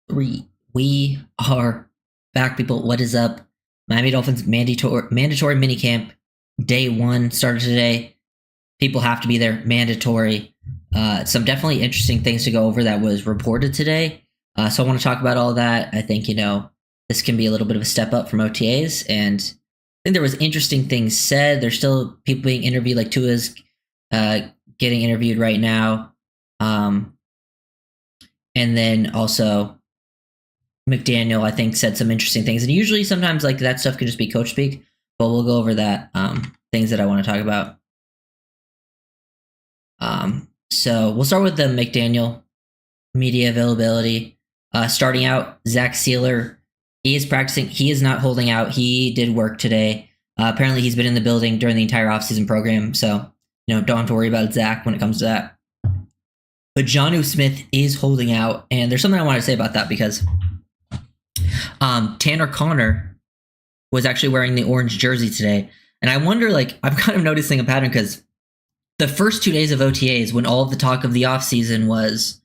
Three. We are back, people. What is up? Miami Dolphins mandatory minicamp day one started today. People have to be there, mandatory. Some definitely interesting things to go over that was reported today. So I want to talk about all that. I think this can be a little bit of a step up from OTAs, and I think there was interesting things said. There's still people being interviewed, like Tua's getting interviewed right now, and then also McDaniel, I think, said some interesting things. And usually sometimes like that stuff can just be coach speak, but we'll go over that, things that I want to talk about. So we'll start with the McDaniel media availability. Starting out, Zach Sealer, he is practicing. He is not holding out. He did work today. Apparently he's been in the building during the entire offseason program. So, don't have to worry about Zach when it comes to that. But Jonnu Smith is holding out. And there's something I want to say about that because Tanner Connor was actually wearing the orange jersey today. And I wonder, I'm kind of noticing a pattern because the first 2 days of OTAs, when all of the talk of the offseason was,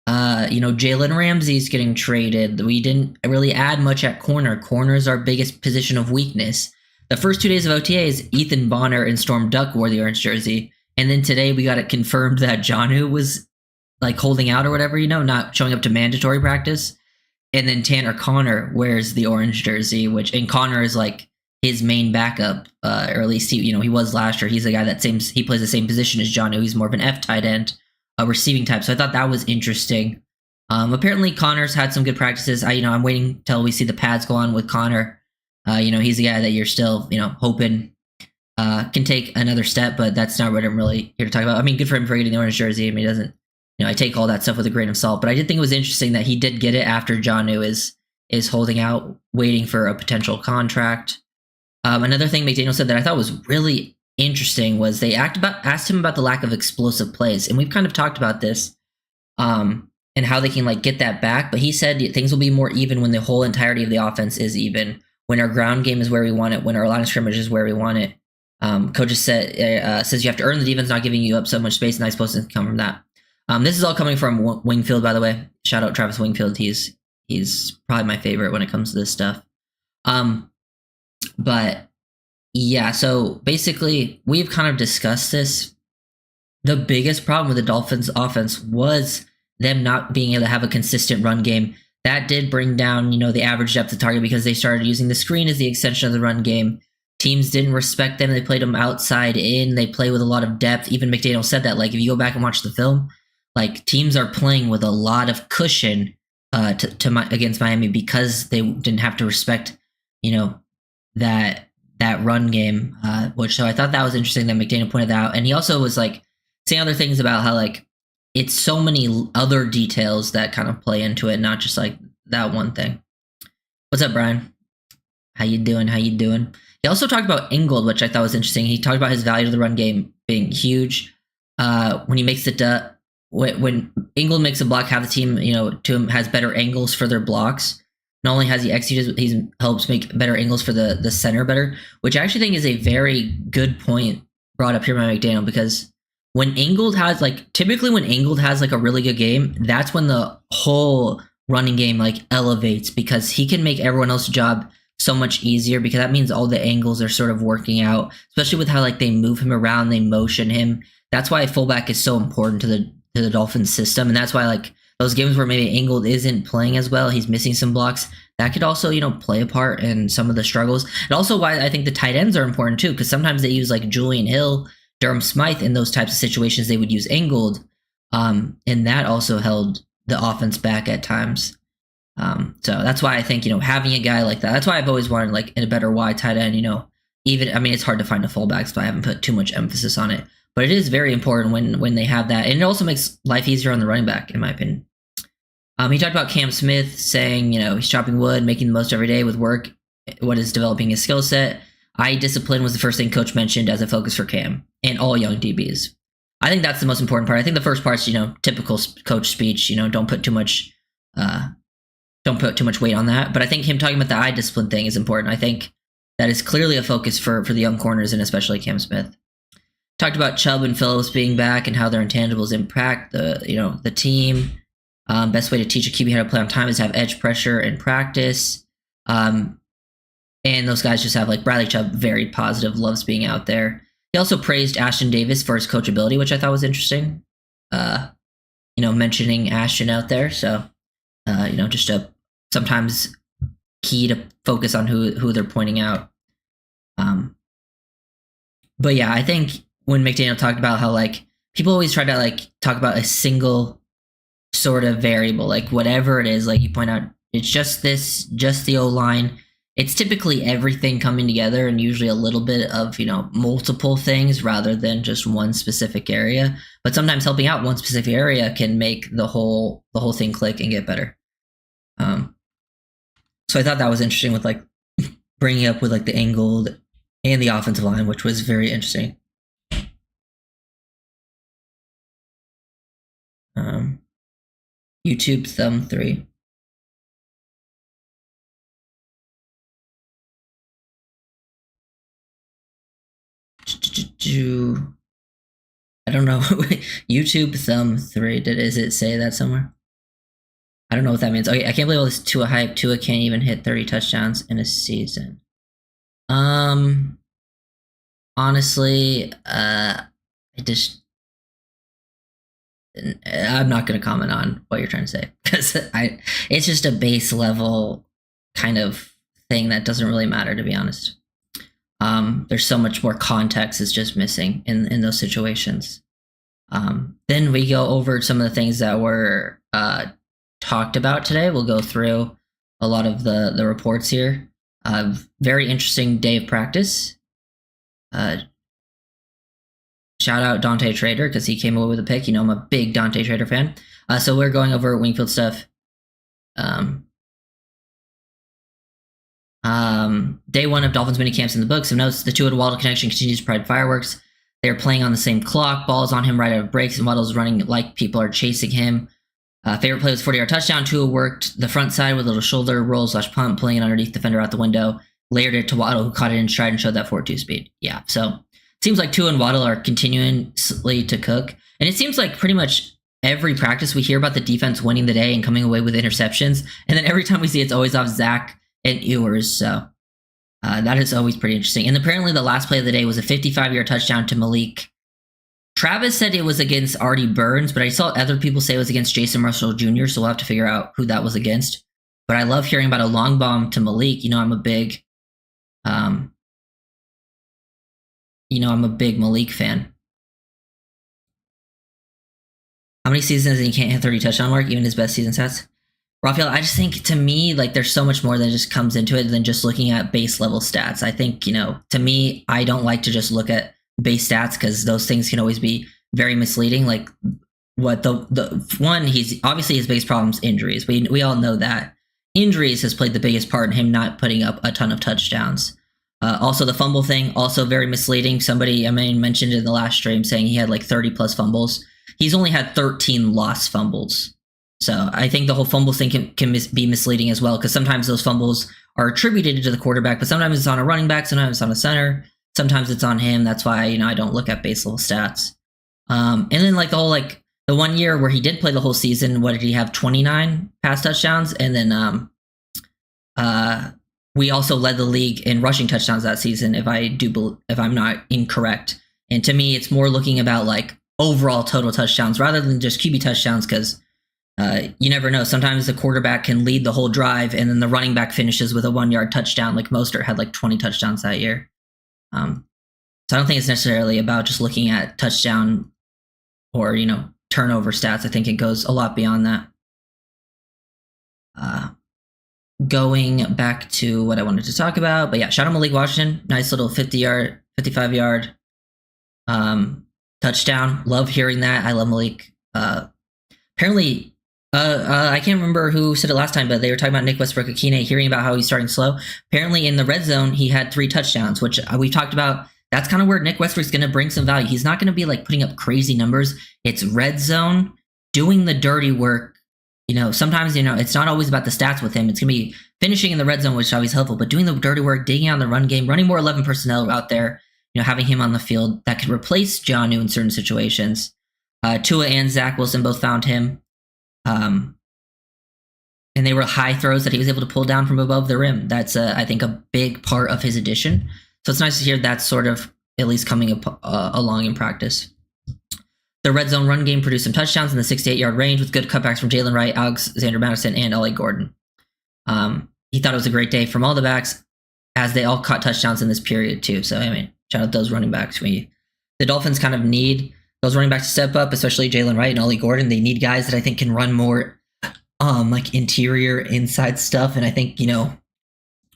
Jalen Ramsey's getting traded. We didn't really add much at corner. Corner is our biggest position of weakness. The first 2 days of OTAs, Ethan Bonner and Storm Duck wore the orange jersey. And then today we got it confirmed that Jonnu was holding out or whatever, not showing up to mandatory practice. And then Tanner Connor wears the orange jersey, and Connor is his main backup, or at least he was last year. He's a guy he plays the same position as Jonnu. He's more of an F tight end, receiving type. So I thought that was interesting. Apparently Connor's had some good practices. I'm waiting till we see the pads go on with Connor. He's a guy that you're still, hoping can take another step, but that's not what I'm really here to talk about. I mean, good for him for getting the orange jersey. I mean, he doesn't, I take all that stuff with a grain of salt, but I did think it was interesting that he did get it after Jonnu is holding out, waiting for a potential contract. Another thing McDaniel said that I thought was really interesting was they asked him about the lack of explosive plays, and we've kind of talked about this, and how they can get that back. But he said things will be more even when the whole entirety of the offense is even, when our ground game is where we want it, when our line of scrimmage is where we want it. Coach says you have to earn the defense not giving you up so much space, and that's supposed to come from that. This is all coming from Wingfield, by the way. Shout out Travis Wingfield. He's probably my favorite when it comes to this stuff. But yeah, so basically we've kind of discussed this. The biggest problem with the Dolphins offense was them not being able to have a consistent run game. That did bring down, the average depth of target because they started using the screen as the extension of the run game. Teams didn't respect them. They played them outside in. They play with a lot of depth. Even McDaniel said that, if you go back and watch the film, teams are playing with a lot of cushion against Miami because they didn't have to respect, that run game. So I thought that was interesting that McDaniel pointed that out. And he also was saying other things about how it's so many other details that kind of play into it, not just that one thing. What's up, Brian? How you doing? He also talked about Ingold, which I thought was interesting. He talked about his value to the run game being huge. When he makes when Ingold makes a block, half the team, to him has better angles for their blocks. Not only has he executed, he helps make better angles for the center better, which I actually think is a very good point brought up here by McDaniel, because when Ingold has typically when Ingold has a really good game, that's when the whole running game elevates, because he can make everyone else's job so much easier, because that means all the angles are sort of working out, especially with how they move him around, they motion him. That's why a fullback is so important to the Dolphins system, and that's why those games where maybe Ingold isn't playing as well, he's missing some blocks, that could also play a part in some of the struggles. And also why I think the tight ends are important too, because sometimes they use Julian Hill, Durham Smythe in those types of situations. They would use Ingold, and that also held the offense back at times. So that's why I think having a guy like that. That's why I've always wanted in a better wide tight end. It's hard to find a fullback, so I haven't put too much emphasis on it. But it is very important when they have that, and it also makes life easier on the running back, in my opinion. He talked about Cam Smith saying, he's chopping wood, making the most every day with work, what is developing his skill set. Eye discipline was the first thing coach mentioned as a focus for Cam and all young DBs. I think that's the most important part. I think the first part's, typical coach speech, don't put too much weight on that. But I think him talking about the eye discipline thing is important. I think that is clearly a focus for the young corners, and especially Cam Smith. Talked about Chubb and Phillips being back and how their intangibles impact the team. Best way to teach a QB how to play on time is to have edge pressure in practice. And those guys just have like Bradley Chubb, very positive, loves being out there. He also praised Ashton Davis for his coachability, which I thought was interesting. Mentioning Ashton out there. So, just a sometimes key to focus on who they're pointing out. But yeah, I think when McDaniel talked about how like people always try to like talk about a single sort of variable, like whatever it is, like you point out, it's just this, just the O-line. It's typically everything coming together and usually a little bit of, multiple things rather than just one specific area. But sometimes helping out one specific area can make the whole thing click and get better. So I thought that was interesting with like bringing up with like the angled and the offensive line, which was very interesting. YouTube thumb 3. I don't know. YouTube thumb 3. Is it say that somewhere? I don't know what that means. Okay, I can't believe all this Tua hype. Tua can't even hit 30 touchdowns in a season. Honestly, I'm not going to comment on what you're trying to say because it's just a base level kind of thing that doesn't really matter, to be honest. There's so much more context is just missing in those situations. Then we go over some of the things that were talked about today. We'll go through a lot of the reports here. Very interesting day of practice. Shout out Dante Trader because he came away with a pick. I'm a big Dante Trader fan. So we're going over Wingfield stuff. Day 1 of Dolphins minicamps in the books. Some notes: the Tua to Waddle connection continues to provide fireworks. They're playing on the same clock. Ball's on him right out of breaks, and Waddle's running like people are chasing him. Favorite play was 40-yard touchdown. Tua worked the front side with a little shoulder roll / punt, pulling it underneath defender out the window. Layered it to Waddle, who caught it in stride and showed that 4.2 speed. Yeah, so it seems like Tua and Waddle are continuously to cook. And it seems like pretty much every practice we hear about the defense winning the day and coming away with interceptions. And then every time we see it's always off Zach and Ewers. So that is always pretty interesting. And apparently the last play of the day was a 55-yard touchdown to Malik. Travis said it was against Artie Burns, but I saw other people say it was against Jason Russell Jr., so we'll have to figure out who that was against. But I love hearing about a long bomb to Malik. I'm a big Malik fan. How many seasons and he can't hit 30 touchdown mark, even his best season stats? Raphael, I just think, to me, like, there's so much more that just comes into it than just looking at base level stats. I think, to me, I don't like to just look at base stats because those things can always be very misleading. Like, what the one, he's obviously his biggest problem is injuries. We all know that. Injuries has played the biggest part in him not putting up a ton of touchdowns. Also, the fumble thing, also very misleading. Somebody, mentioned in the last stream saying he had like 30 plus fumbles. He's only had 13 lost fumbles. So I think the whole fumbles thing can be misleading as well, because sometimes those fumbles are attributed to the quarterback, but sometimes it's on a running back, sometimes it's on a center, sometimes it's on him. That's why, I don't look at base level stats. And then like the whole, like the 1 year where he did play the whole season, what did he have? 29 pass touchdowns. And then we also led the league in rushing touchdowns that season, if I'm not incorrect. And to me, it's more looking about like overall total touchdowns rather than just QB touchdowns, because you never know. Sometimes the quarterback can lead the whole drive and then the running back finishes with a 1 yard touchdown. Like Mostert had like 20 touchdowns that year. So I don't think it's necessarily about just looking at touchdown or, turnover stats. I think it goes a lot beyond that. Going back to what I wanted to talk about, but yeah, shout out Malik Washington. Nice little 55-yard touchdown. Love hearing that. I love Malik. Apparently, I can't remember who said it last time, but they were talking about Nick Westbrook-Akine, hearing about how he's starting slow. Apparently, in the red zone, he had 3 touchdowns, which we've talked about. That's kind of where Nick Westbrook's going to bring some value. He's not going to be like putting up crazy numbers. It's red zone, doing the dirty work. Sometimes, it's not always about the stats with him. It's going to be finishing in the red zone, which is always helpful, but doing the dirty work, digging out the run game, running more 11 personnel out there, having him on the field that could replace Jonnu in certain situations. Tua and Zach Wilson both found him. and they were high throws that he was able to pull down from above the rim. That's, I think, a big part of his addition. So it's nice to hear that's sort of at least coming along in practice. The red zone run game produced some touchdowns in the 6 to 8 yard range with good cutbacks from Jalen Wright, Alexander Madison, and Ollie Gordon. He thought it was a great day from all the backs, as they all caught touchdowns in this period too. So, I mean, shout out those running backs. The Dolphins kind of need those running backs to step up, especially Jalen Wright and Ollie Gordon. They need guys that I think can run more like interior inside stuff. And I think,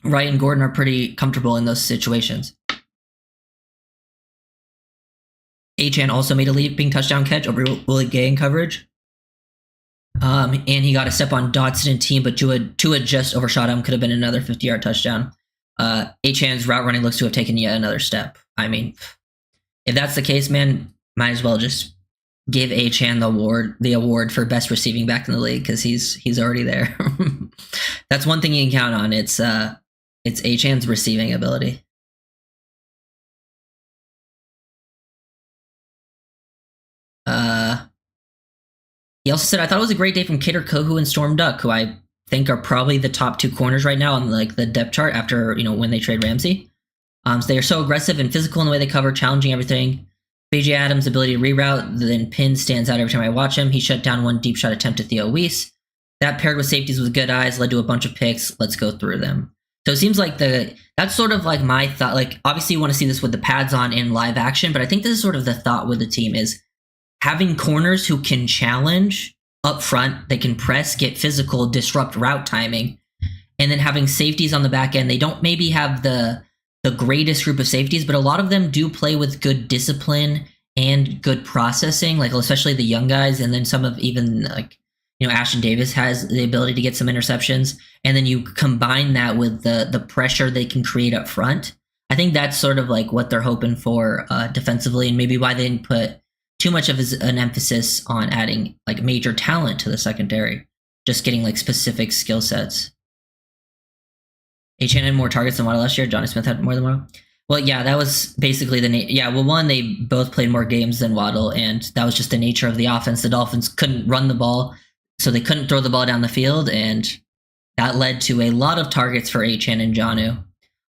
Wright and Gordon are pretty comfortable in those situations. Achane also made a leaping touchdown catch over Willie Gay in coverage. And he got a step on Dotson and team, but Tua just overshot him. Could have been another 50-yard touchdown. Achane's route running looks to have taken yet another step. I mean, if that's the case, man, might as well just give Achane the award for best receiving back in the league, because he's already there. That's one thing you can count on. It's Achane's receiving ability. He also said, I thought it was a great day from Kader Kohu and Storm Duck, who I think are probably the top two corners right now on like the depth chart after, when they trade Ramsey. So they are so aggressive and physical in the way they cover, challenging everything. B.J. Adams' ability to reroute, then pin stands out every time I watch him. He shut down one deep shot attempt at Theo Weiss. That paired with safeties with good eyes led to a bunch of picks. Let's go through them. So it seems like that's sort of like my thought. Like, obviously you want to see this with the pads on in live action, but I think this is sort of the thought with the team is having corners who can challenge up front, they can press, get physical, disrupt route timing, and then having safeties on the back end. They don't maybe have the greatest group of safeties, but a lot of them do play with good discipline and good processing, like especially the young guys, and then some of even like, Ashton Davis has the ability to get some interceptions, and then you combine that with the pressure they can create up front. I think that's sort of like what they're hoping for defensively, and maybe why they didn't put too much of an emphasis on adding like major talent to the secondary, just getting like specific skill sets. Achane had more targets than Waddle last year. Johnny Smith had more than Waddle. Well, yeah, that was basically one, they both played more games than Waddle, and that was just the nature of the offense. The Dolphins couldn't run the ball, so they couldn't throw the ball down the field, and that led to a lot of targets for Achane and Jonnu.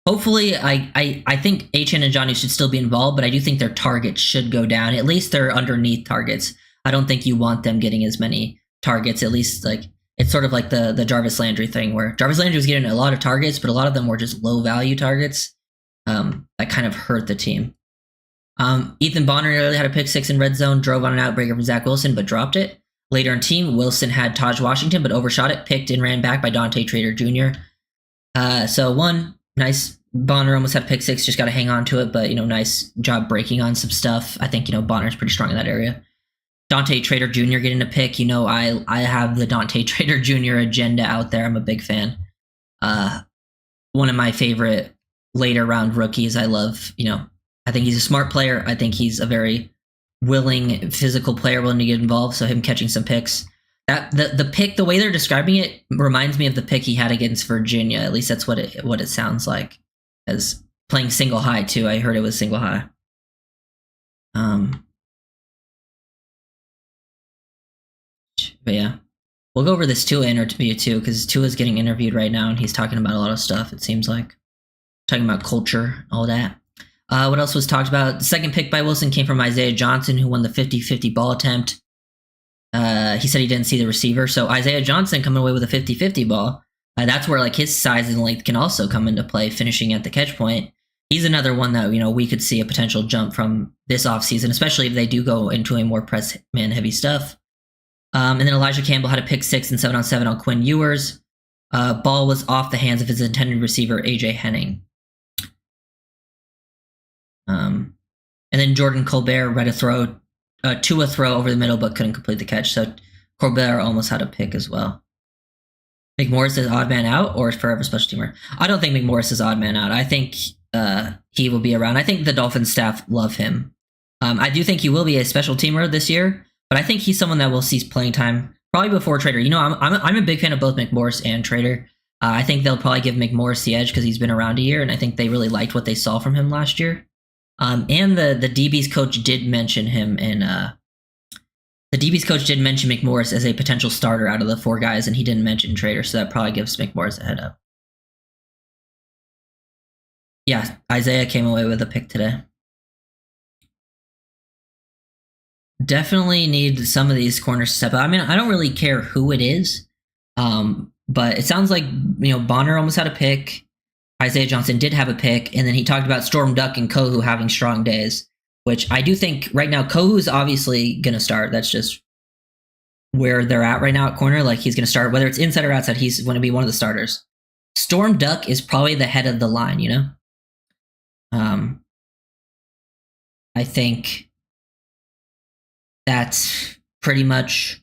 Hopefully, I think Achane and Jonnu should still be involved, but I do think their targets should go down. At least their underneath targets. I don't think you want them getting as many targets. At least like it's sort of like the Jarvis Landry thing, where Jarvis Landry was getting a lot of targets, but a lot of them were just low value targets. That kind of hurt the team. Ethan Bonner nearly had a pick six in red zone, drove on an outbreaker from Zach Wilson, but dropped it. Later in team, Wilson had Taj Washington, but overshot it, picked and ran back by Dante Trader Jr. So one nice, Bonner almost had a pick six, just got to hang on to it, but nice job breaking on some stuff. I think Bonner's pretty strong in that area. Dante Trader Jr. getting a pick, I have the Dante Trader Jr. agenda out there. I'm a big fan. One of my favorite later round rookies. I love, I think he's a smart player. I think he's a very willing, physical player, willing to get involved. So him catching some picks. That the pick, the way they're describing it, reminds me of the pick he had against Virginia. At least that's what it sounds like. As playing single high too. I heard it was single high. But yeah, we'll go over this Tua interview too, because Tua's getting interviewed right now, and he's talking about a lot of stuff. It seems like talking about culture, all that. What else was talked about? The second pick by Wilson came from Isaiah Johnson, who won the 50-50 ball attempt. He said he didn't see the receiver. So Isaiah Johnson coming away with a 50-50 ball. That's where like his size and length can also come into play, finishing at the catch point. He's another one that, we could see a potential jump from this offseason, especially if they do go into a more press man heavy stuff. And then Elijah Campbell had a pick six and 7-on-7 on Quinn Ewers. Ball was off the hands of his intended receiver, AJ Henning. And then Jordan Colbert read a throw over the middle, but couldn't complete the catch. So Colbert almost had a pick as well. McMorris is odd man out, or is forever special teamer? I don't think McMorris is odd man out. I think he will be around. I think the Dolphins staff love him. I do think he will be a special teamer this year, but I think he's someone that will see playing time probably before Trader. I'm a big fan of both McMorris and Trader. I think they'll probably give McMorris the edge because he's been around a year, and I think they really liked what they saw from him last year. And the DB's coach did mention him in The DB's coach did mention McMorris as a potential starter out of the 4 guys, and he didn't mention Trader, so that probably gives McMorris a head up. Yeah, Isaiah came away with a pick today. Definitely need some of these corners to step up. I mean, I don't really care who it is, but it sounds like, Bonner almost had a pick. Isaiah Johnson did have a pick, and then he talked about Storm Duck and Kohu having strong days, which I do think right now Kohu's obviously going to start. That's just where they're at right now at corner. Like, he's going to start, whether it's inside or outside, he's going to be one of the starters. Storm Duck is probably the head of the line, I think that's pretty much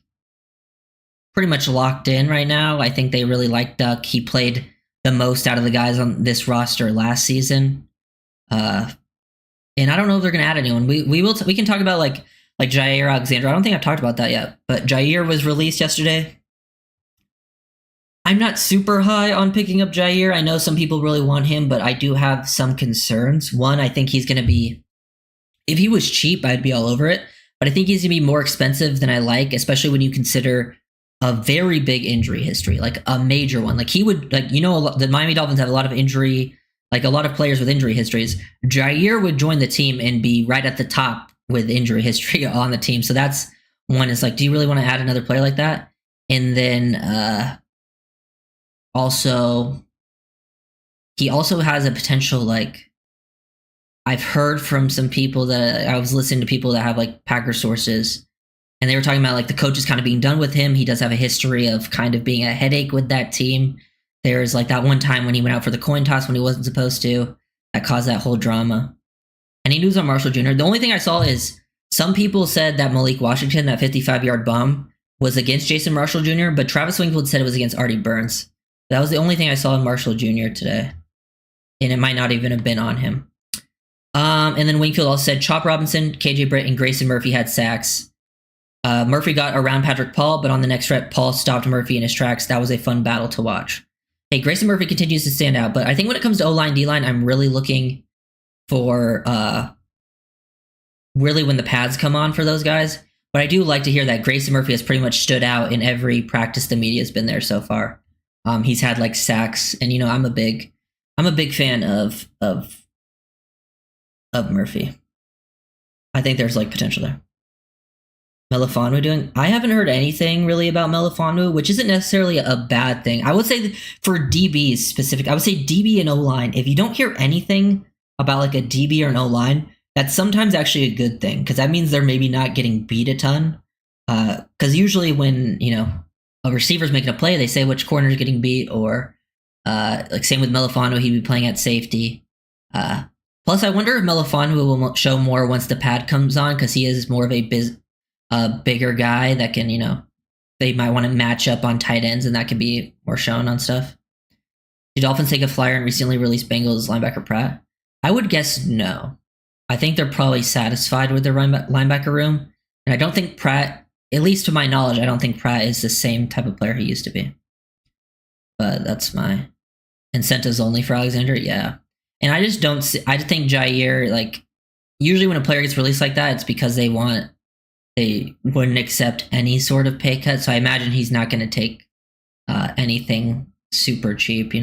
locked in right now. I think they really like Duck. He played the most out of the guys on this roster last season. And I don't know if they're going to add anyone. We can talk about like Jair Alexander. I don't think I've talked about that yet, but Jair was released yesterday. I'm not super high on picking up Jair. I know some people really want him, but I do have some concerns. One, I think he's going to be, if he was cheap, I'd be all over it. But I think he's going to be more expensive than I like, especially when you consider a very big injury history, like a major one. Like, he would, the Miami Dolphins have a lot of injury, like a lot of players with injury histories. Jair would join the team and be right at the top with injury history on the team. So that's one, is like, do you really want to add another player like that? And then also, he also has a potential, like, I've heard from some people that I was listening to people that have like Packer sources, and they were talking about like the coach is kind of being done with him. He does have a history of kind of being a headache with that team. There's like that one time when he went out for the coin toss when he wasn't supposed to, that caused that whole drama. And he knew on Marshall Jr. The only thing I saw is some people said that Malik Washington, that 55-yard bomb, was against Jason Marshall Jr., but Travis Wingfield said it was against Artie Burns. That was the only thing I saw in Marshall Jr. today. And it might not even have been on him. And then Wingfield also said Chop Robinson, KJ Britt, and Grayson Murphy had sacks. Murphy got around Patrick Paul, but on the next rep, Paul stopped Murphy in his tracks. That was a fun battle to watch. Hey, Grayson Murphy continues to stand out, but I think when it comes to O-line, D-line, I'm really looking for really when the pads come on for those guys. But I do like to hear that Grayson Murphy has pretty much stood out in every practice the media's been there so far. He's had like sacks, and I'm a big fan of Murphy. I think there's like potential there. Melifonwu doing? I haven't heard anything really about Melifonwu, which isn't necessarily a bad thing. I would say for DBs specific, I would say DB and O-line. If you don't hear anything about like a DB or an O-line, that's sometimes actually a good thing, because that means they're maybe not getting beat a ton. Because usually when a receiver's making a play, they say which corner is getting beat, or like same with Melifonwu, he'd be playing at safety. Plus, I wonder if Melifonwu will show more once the pad comes on, because he is more of a bigger guy that can, they might want to match up on tight ends, and that can be more shown on stuff. Did Dolphins take a flyer and recently released Bengals linebacker Pratt? I would guess no. I think they're probably satisfied with their linebacker room, and I don't think Pratt, at least to my knowledge, I don't think Pratt is the same type of player he used to be. But that's my incentives only for Alexander, yeah. And I just don't see, I think Jair, like, usually when a player gets released like that, it's because they wouldn't accept any sort of pay cut. So I imagine he's not going to take anything super cheap,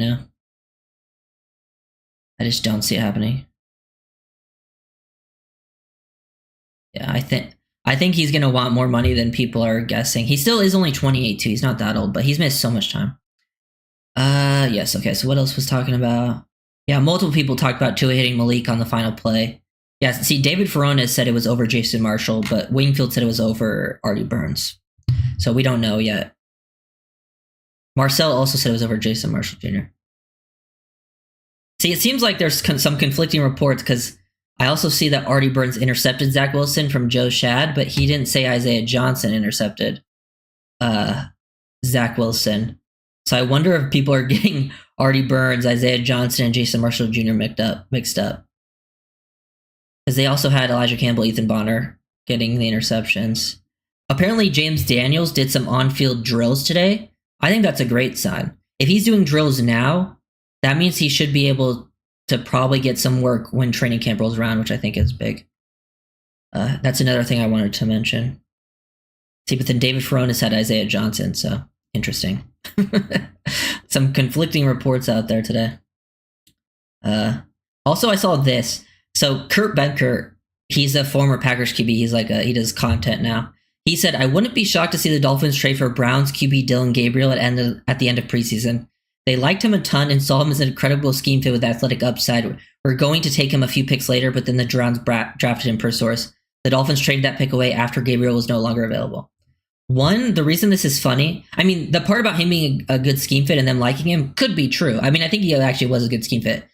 I just don't see it happening. Yeah, I think he's going to want more money than people are guessing. He still is only 28 too. He's not that old, but he's missed so much time. Yes, okay, so what else was talking about? Yeah, multiple people talked about Tua hitting Malik on the final play. Yeah, see, David Ferrone said it was over Jason Marshall, but Wingfield said it was over Artie Burns. So we don't know yet. Marcel also said it was over Jason Marshall Jr. See, it seems like there's some conflicting reports, because I also see that Artie Burns intercepted Zach Wilson from Joe Shad, but he didn't say Isaiah Johnson intercepted Zach Wilson. So I wonder if people are getting Artie Burns, Isaiah Johnson, and Jason Marshall Jr. mixed up. Because they also had Elijah Campbell, Ethan Bonner getting the interceptions. Apparently, James Daniels did some on-field drills today. I think that's a great sign. If he's doing drills now, that means he should be able to probably get some work when training camp rolls around, which I think is big. That's another thing I wanted to mention. See, but then David Furones had Isaiah Johnson, so interesting. Some conflicting reports out there today. Also, I saw this. So Kurt Benkert, he's a former Packers QB. He's like he does content now. He said, "I wouldn't be shocked to see the Dolphins trade for Browns QB Dylan Gabriel at the end of preseason. They liked him a ton and saw him as an incredible scheme fit with athletic upside. We're going to take him a few picks later, but then the Browns drafted him per source. The Dolphins traded that pick away after Gabriel was no longer available." One, the reason this is funny, I mean, the part about him being a good scheme fit and them liking him could be true. I mean, I think he actually was a good scheme fit.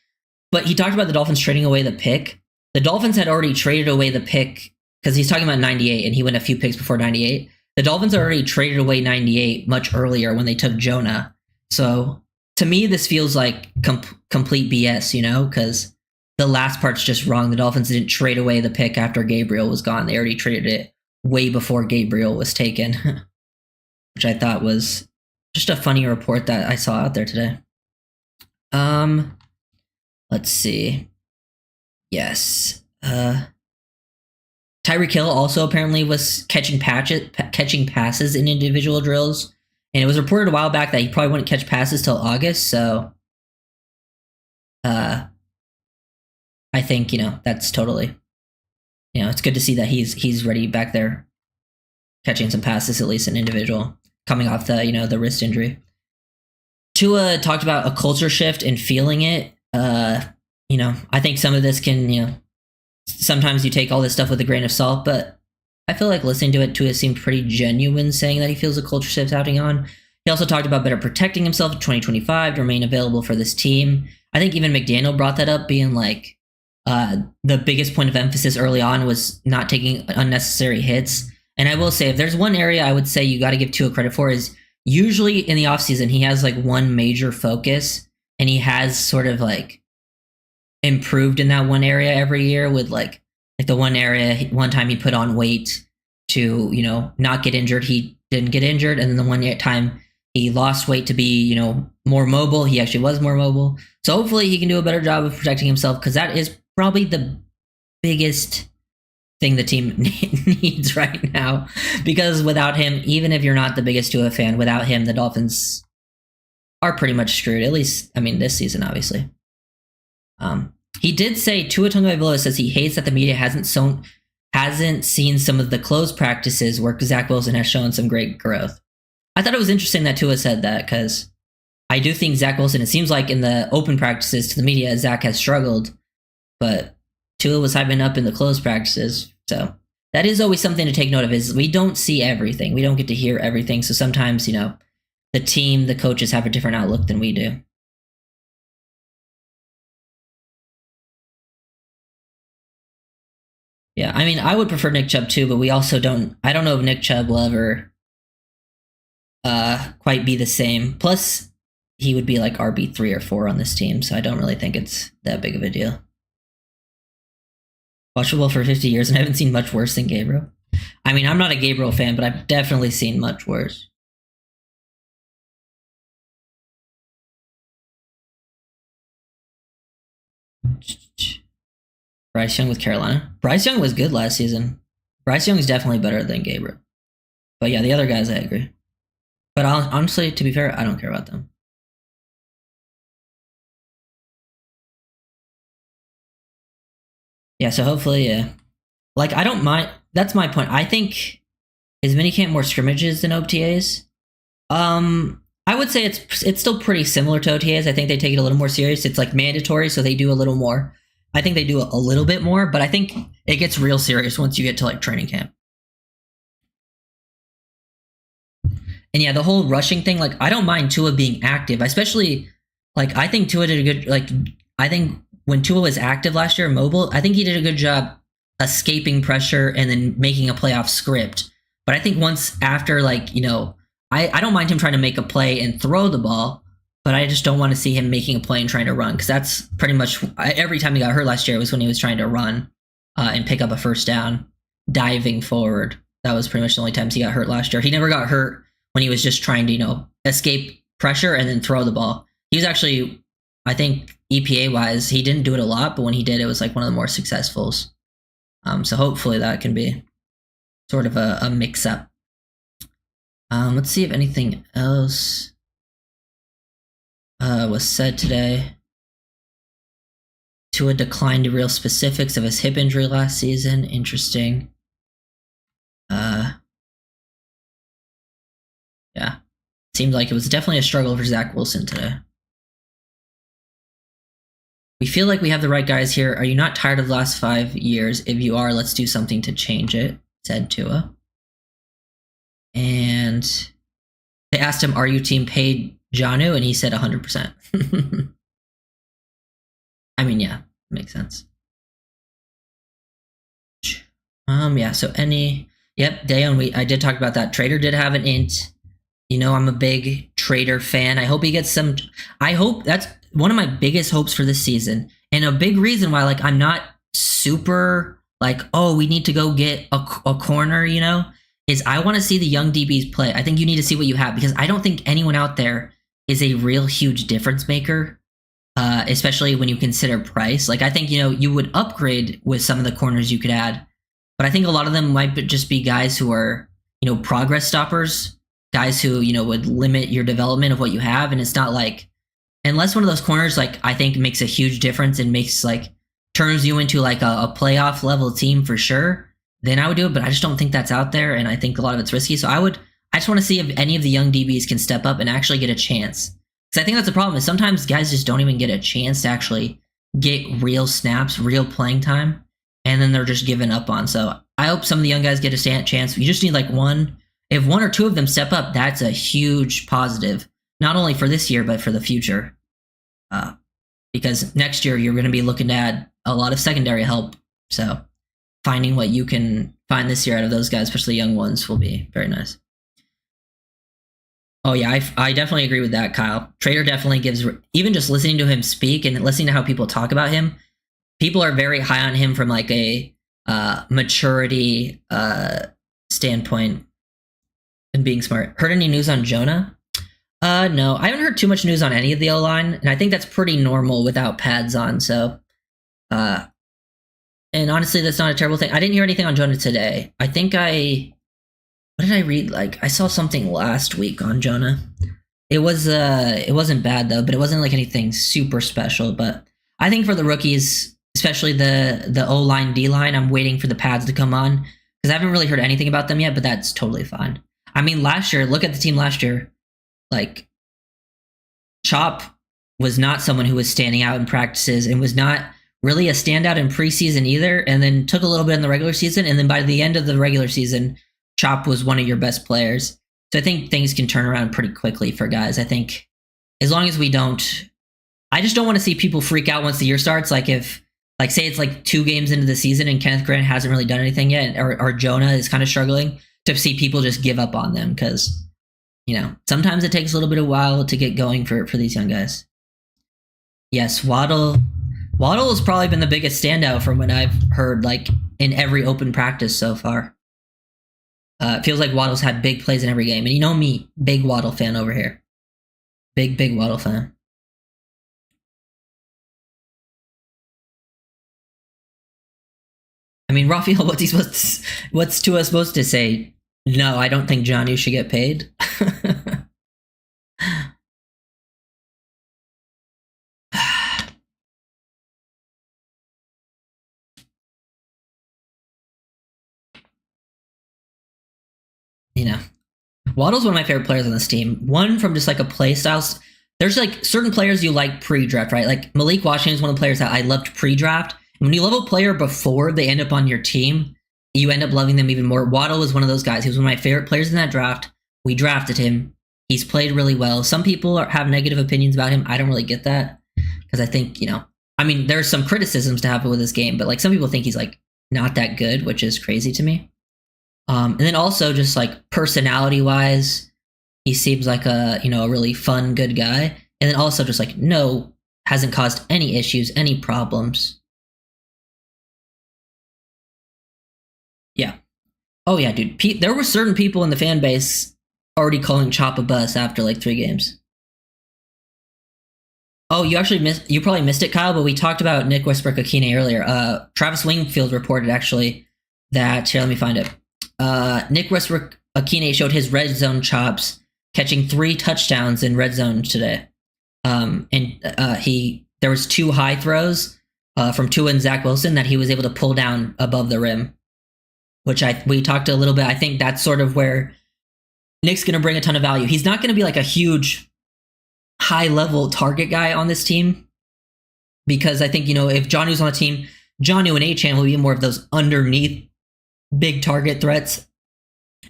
But he talked about the Dolphins trading away the pick. The Dolphins had already traded away the pick because he's talking about 98 and he went a few picks before 98. The Dolphins already traded away 98 much earlier when they took Jonah. So to me, this feels like complete BS, because the last part's just wrong. The Dolphins didn't trade away the pick after Gabriel was gone. They already traded it way before Gabriel was taken, which I thought was just a funny report that I saw out there today. Let's see. Yes. Tyreek Hill also apparently was catching passes in individual drills. And it was reported a while back that he probably wouldn't catch passes till August. So I think, that's totally, it's good to see that he's ready back there catching some passes, at least an individual, coming off the, the wrist injury. Tua talked about a culture shift and feeling it. I think some of this can, sometimes you take all this stuff with a grain of salt, but I feel like listening to it, Tua seemed pretty genuine, saying that he feels a culture shift happening on. He also talked about better protecting himself in 2025 to remain available for this team. I think even McDaniel brought that up, being like, the biggest point of emphasis early on was not taking unnecessary hits. And I will say, if there's one area I would say you got to give Tua credit for, is usually in the offseason, he has like one major focus, and he has sort of like improved in that one area every year with like the one area, one time he put on weight to, not get injured. He didn't get injured. And then the one time he lost weight to be, more mobile, he actually was more mobile. So hopefully he can do a better job of protecting himself, because that is probably the biggest thing the team needs right now. Because without him, even if you're not the biggest Tua fan, without him, the Dolphins are pretty much screwed. At least, this season, obviously. He did say, Tua Tagovailoa says he hates that the media hasn't seen some of the closed practices where Zach Wilson has shown some great growth. I thought it was interesting that Tua said that, because I do think Zach Wilson, it seems like in the open practices to the media, Zach has struggled, but Tua was hyping up in the closed practices. So that is always something to take note of, is we don't see everything. We don't get to hear everything. So sometimes, the team, the coaches have a different outlook than we do. Yeah, I would prefer Nick Chubb too, but we also I don't know if Nick Chubb will ever quite be the same. Plus, he would be like RB3 or 4 on this team, so I don't really think it's that big of a deal. Watched football for 50 years and I haven't seen much worse than Gabriel. I'm not a Gabriel fan, but I've definitely seen much worse. Bryce Young with Carolina. Bryce Young was good last season. Bryce Young is definitely better than Gabriel. But yeah, the other guys, I agree. But honestly, to be fair, I don't care about them. Yeah, so hopefully, yeah. Like, I don't mind. That's my point. I think, is minicamp more scrimmages than OTAs? I would say it's still pretty similar to OTAs. I think they take it a little more serious. It's like mandatory, so they do a little more. I think they do a little bit more, but I think it gets real serious once you get to like training camp. And yeah, the whole rushing thing, like, I don't mind Tua being active, especially like, I think Tua did a good, like, I think when Tua was active last year, mobile, I think he did a good job escaping pressure and then making a playoff script. But I think once after, like, I don't mind him trying to make a play and throw the ball, but I just don't want to see him making a play and trying to run, because that's pretty much every time he got hurt last year was when he was trying to run and pick up a first down, diving forward. That was pretty much the only times he got hurt last year. He never got hurt when he was just trying to, escape pressure and then throw the ball. He was actually, I think, EPA-wise, he didn't do it a lot, but when he did, it was like one of the more successfuls. So hopefully that can be sort of a mix-up. Let's see if anything else was said today. Tua declined to real specifics of his hip injury last season. Interesting. Yeah. Seemed like it was definitely a struggle for Zach Wilson today. We feel like we have the right guys here. Are you not tired of the last 5 years? If you are, let's do something to change it, said Tua. And they asked him, are you team paid Jonnu? And he said 100%. I mean, yeah, makes sense. Yeah, so Dayon, I did talk about that. Trader did have an int. You know, I'm a big Trader fan. I hope he gets some. I hope that's one of my biggest hopes for this season. And a big reason why, like, I'm not super like, oh, we need to go get a corner, you know, is I want to see the young DBs play. I think you need to see what you have, because I don't think anyone out there is a real huge difference maker, especially when you consider price. Like, I think, you know, you would upgrade with some of the corners you could add, but I think a lot of them might just be guys who are, you know, progress stoppers, guys who, you know, would limit your development of what you have. And it's not like, unless one of those corners, like, I think makes a huge difference and makes, like, turns you into like a playoff level team for sure, then I would do it. But I just don't think that's out there, and I think a lot of it's risky. So I just want to see if any of the young DBs can step up and actually get a chance. Because I think that's the problem, is sometimes guys just don't even get a chance to actually get real snaps, real playing time, and then they're just given up on. So I hope some of the young guys get a chance. You just need like one. If one or two of them step up, that's a huge positive, not only for this year, but for the future. Because next year you're going to be looking to add a lot of secondary help. So finding what you can find this year out of those guys, especially young ones, will be very nice. Oh yeah, I definitely agree with that, Kyle. Trader definitely gives, even just listening to him speak and listening to how people talk about him, people are very high on him from like a maturity standpoint and being smart. Heard any news on Jonah? No, I haven't heard too much news on any of the O-line, and I think that's pretty normal without pads on. So, and honestly, that's not a terrible thing. I didn't hear anything on Jonah today. I think what did I read? Like, I saw something last week on Jonah. It wasn't bad though, but it wasn't like anything super special. But I think for the rookies, especially the O-line, D-line, I'm waiting for the pads to come on, because I haven't really heard anything about them yet, but that's totally fine. I mean, last year, look at the team last year. Like, Chop was not someone who was standing out in practices and was not really a standout in preseason either, and then took a little bit in the regular season, and then by the end of the regular season, Chop was one of your best players. So I think things can turn around pretty quickly for guys. I think as long as we don't, I just don't want to see people freak out once the year starts. Like, if, like, say it's like 2 games into the season and Kenneth Grant hasn't really done anything yet, or Jonah is kind of struggling, to see people just give up on them, because, you know, sometimes it takes a little bit of while to get going for these young guys. Yes, Waddle has probably been the biggest standout from what I've heard, like, in every open practice so far. It feels like Waddle's had big plays in every game. And you know me, big Waddle fan over here. Big Waddle fan. I mean, Raphael, what's Tua supposed to say? No, I don't think Jonnu should get paid. You know, Waddle's one of my favorite players on this team. One, from just like a play style. There's like certain players you like pre-draft, right? Like Malik Washington is one of the players that I loved pre-draft. And when you love a player before they end up on your team, you end up loving them even more. Waddle was one of those guys. He was one of my favorite players in that draft. We drafted him. He's played really well. Some people have negative opinions about him. I don't really get that, because I think, you know, I mean, there's some criticisms to happen with this game, but like some people think he's like not that good, which is crazy to me. And then also just like personality wise, he seems like a really fun, good guy. And then also just like hasn't caused any issues, any problems. Yeah. Oh yeah, dude. There were certain people in the fan base already calling Chop a bust after like 3 games. Oh, you probably missed it, Kyle, but we talked about Nick Westbrook-Akine earlier. Travis Wingfield reported actually that, here, let me find it. Nick Westbrook Akine showed his red zone chops, catching 3 touchdowns in red zone today. And there was 2 high throws from Tua and Zach Wilson that he was able to pull down above the rim, which we talked a little bit. I think that's sort of where Nick's going to bring a ton of value. He's not going to be like a huge high level target guy on this team, because I think, if Jonnu's on the team, Jonnu and Achane will be more of those underneath big target threats.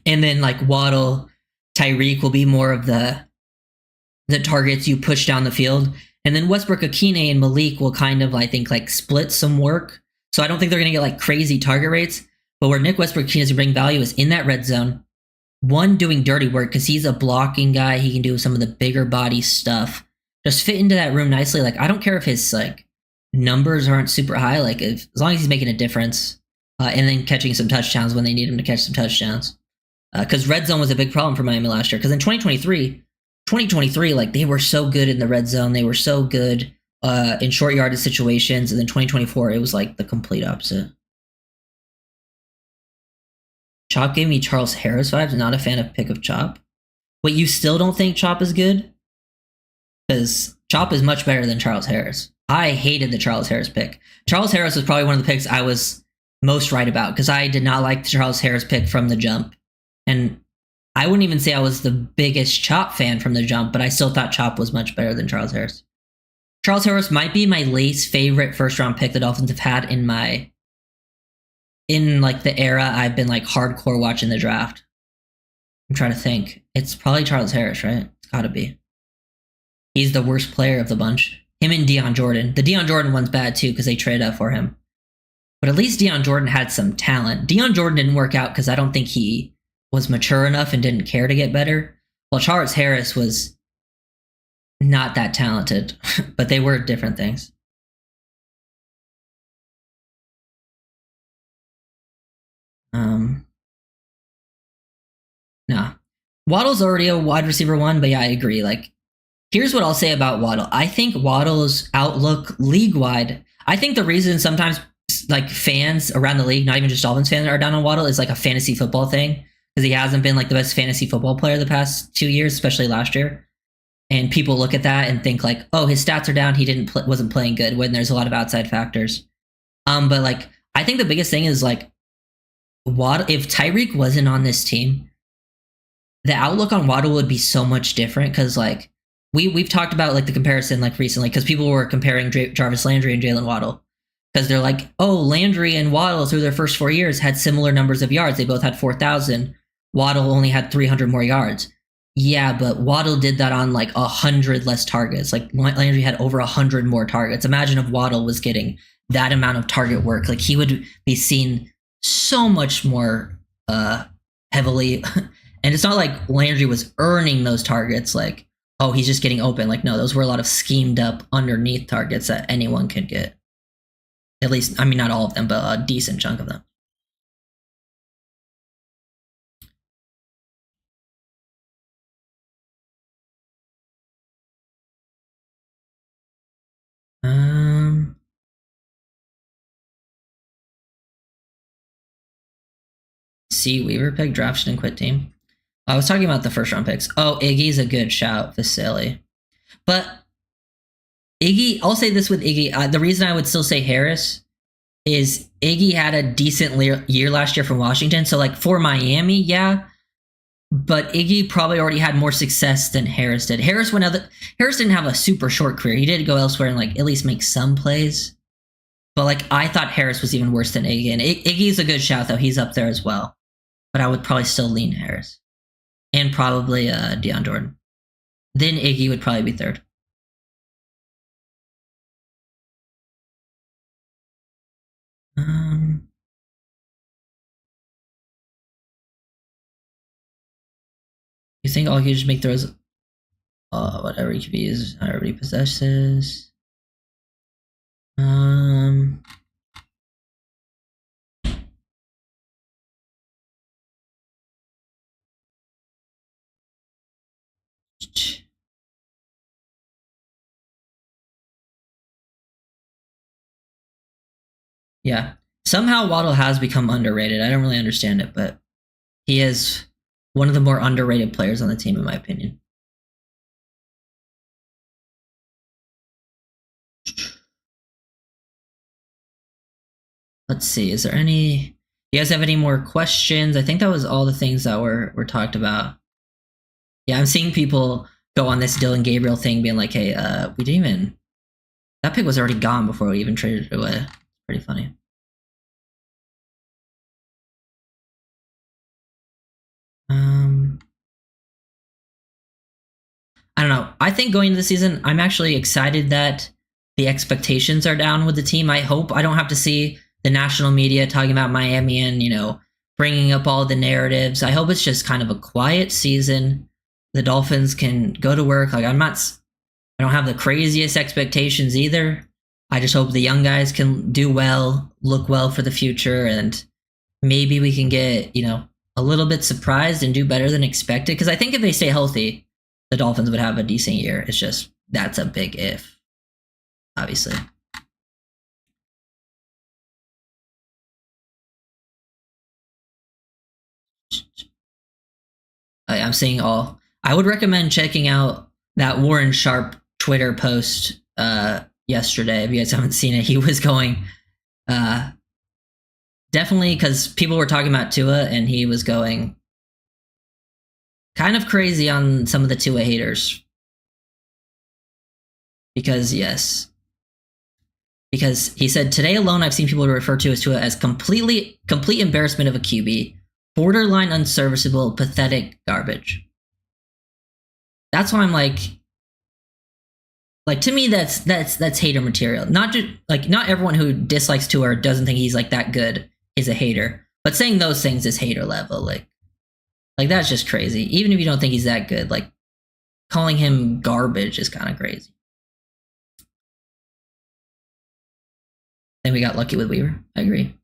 And then like Waddle, Tyreek will be more of the targets you push down the field. And then Westbrook, Akine, and Malik will kind of, I think, like split some work. So I don't think they're going to get like crazy target rates. But where Nick Westbrook is going to bring value is in that red zone. One, doing dirty work, because he's a blocking guy. He can do some of the bigger body stuff. Just fit into that room nicely. Like, I don't care if his like numbers aren't super high. Like, as long as he's making a difference, and then catching some touchdowns when they need him to catch some touchdowns. Because red zone was a big problem for Miami last year. Because in 2023, like, they were so good in the red zone. They were so good in short yardage situations. And then 2024, it was like the complete opposite. Chop gave me Charles Harris vibes. Not a fan of pick of Chop. Wait, you still don't think Chop is good? Because Chop is much better than Charles Harris. I hated the Charles Harris pick. Charles Harris was probably one of the picks I was most right about, because I did not like the Charles Harris pick from the jump. And I wouldn't even say I was the biggest Chop fan from the jump, but I still thought Chop was much better than Charles Harris. Charles Harris might be my least favorite first round pick the Dolphins have had in like the era I've been like hardcore watching the draft. I'm trying to think. It's probably Charles Harris, right? It's gotta be. He's the worst player of the bunch. Him and Deion Jordan. The Deion Jordan one's bad too, because they traded up for him. But at least Deion Jordan had some talent. Deion Jordan didn't work out because I don't think he was mature enough and didn't care to get better. While Charles Harris was not that talented, but they were different things. Nah. Waddle's already a wide receiver 1, but yeah, I agree. Like, here's what I'll say about Waddle. I think Waddle's outlook league-wide, I think the reason sometimes like fans around the league, not even just Dolphins fans, are down on Waddle is like a fantasy football thing, because he hasn't been like the best fantasy football player the past 2 years, especially last year. And people look at that and think like, oh, his stats are down. He wasn't playing good, when there's a lot of outside factors. But like, I think the biggest thing is like, if Tyreek wasn't on this team, the outlook on Waddle would be so much different, because like we've talked about like the comparison like recently, because people were comparing Jarvis Landry and Jalen Waddle, because they're like, oh, Landry and Waddle through their first 4 years had similar numbers of yards. They both had 4,000. Waddle only had 300 more yards. Yeah, but Waddle did that on like 100 less targets. Like Landry had over 100 more targets. Imagine if Waddle was getting that amount of target work. Like, he would be seen so much more heavily. And it's not like Landry was earning those targets, like, oh, he's just getting open. Like, no, those were a lot of schemed up underneath targets that anyone could get. At least, I mean, not all of them, but a decent chunk of them. C. Weaver pick, drafted and quit team. I was talking about the first round picks. Oh, Iggy's a good shout, Vasily. But Iggy, I'll say this with Iggy. The reason I would still say Harris is Iggy had a decent year last year from Washington. So like for Miami, yeah. But Iggy probably already had more success than Harris did. Harris didn't have a super short career. He did go elsewhere and like at least make some plays. But like, I thought Harris was even worse than Iggy. And Iggy's a good shout, though. He's up there as well. But I would probably still lean Harris. And probably Deion Jordan. Then Iggy would probably be third. You think all he just make throws? Whatever he could use, however he possesses. Yeah. Somehow Waddle has become underrated. I don't really understand it, but he is. one of the more underrated players on the team, in my opinion. Let's see. Is there any? You guys have any more questions? I think that was all the things that were talked about. Yeah, I'm seeing people go on this Dylan Gabriel thing, being like, "Hey, we didn't even. That pick was already gone before we even traded it away." Pretty funny. I don't know. I think going into the season, I'm actually excited that the expectations are down with the team. I hope I don't have to see the national media talking about Miami and, bringing up all the narratives. I hope it's just kind of a quiet season. The Dolphins can go to work. Like, I don't have the craziest expectations either. I just hope the young guys can do well, look well for the future, and maybe we can get, a little bit surprised and do better than expected. Because I think if they stay healthy, the Dolphins would have a decent year. It's just, that's a big if, obviously. I'm seeing all. I would recommend checking out that Warren Sharp Twitter post yesterday. If you guys haven't seen it, he was going definitely, because people were talking about Tua, and he was going kind of crazy on some of the Tua haters. Because he said, today alone I've seen people refer to Tua as complete embarrassment of a QB, borderline unserviceable, pathetic garbage. That's why I'm like to me that's hater material. Not just not everyone who dislikes Tua or doesn't think he's like that good is a hater, but saying those things is hater level. Like that's just crazy. Even if you don't think he's that good, like calling him garbage is kind of crazy. Then we got lucky with Weaver. I agree.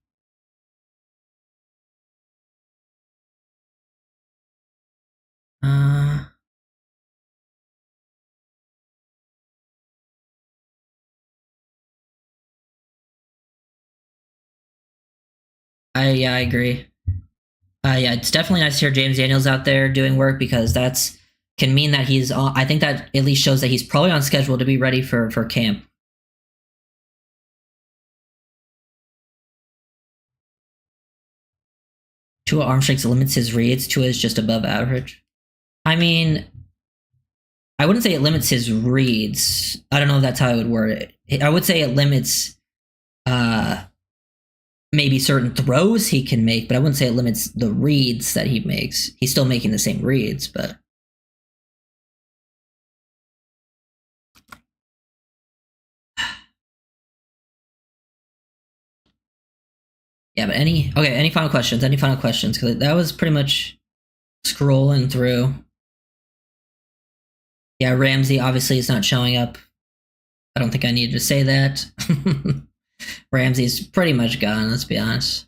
I agree. Yeah, it's definitely nice to hear James Daniels out there doing work, because that's can mean that he's on. I think that at least shows that he's probably on schedule to be ready for camp. Tua arm strength limits his reads. Tua is just above average. I mean, I wouldn't say it limits his reads. I don't know if that's how I would word it. I would say it limits maybe certain throws he can make, but I wouldn't say it limits the reads that he makes. He's still making the same reads, but yeah. But any final questions? Any final questions? Because that was pretty much scrolling through. Yeah, Ramsey obviously is not showing up. I don't think I needed to say that. Ramsey's pretty much gone, let's be honest.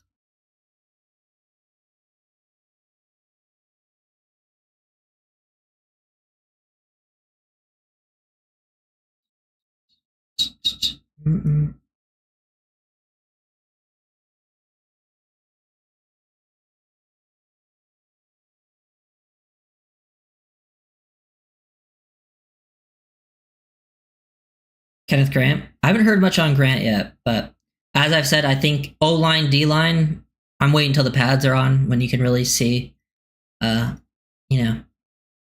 Kenneth Grant. I haven't heard much on Grant yet, but as I've said, I think O-line, D-line, I'm waiting until the pads are on when you can really see,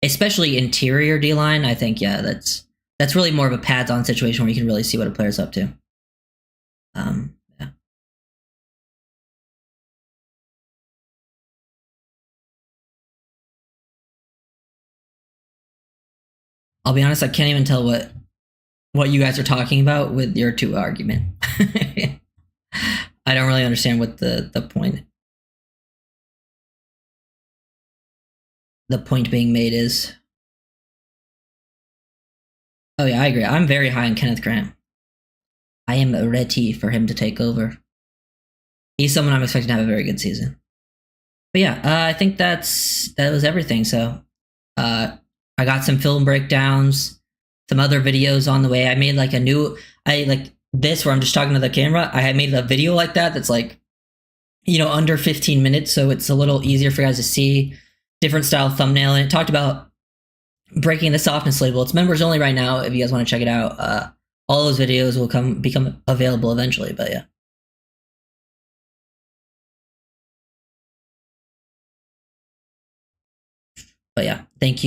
especially interior D-line. I think, yeah, that's really more of a pads on situation where you can really see what a player's up to. Yeah. I'll be honest, I can't even tell what you guys are talking about with your two argument. I don't really understand what the point being made is. Oh yeah, I agree. I'm very high on Kenneth Grant. I am ready for him to take over. He's someone I'm expecting to have a very good season. But yeah, I think that was everything. So I got some film breakdowns, some other videos on the way. I made this where I'm just talking to the camera. I had made a video like that's like, under 15 minutes, so it's a little easier for you guys to see different style thumbnail, and it talked about breaking the softness label. It's members only right now. If you guys want to check it out, all those videos will become available eventually. But yeah. But yeah.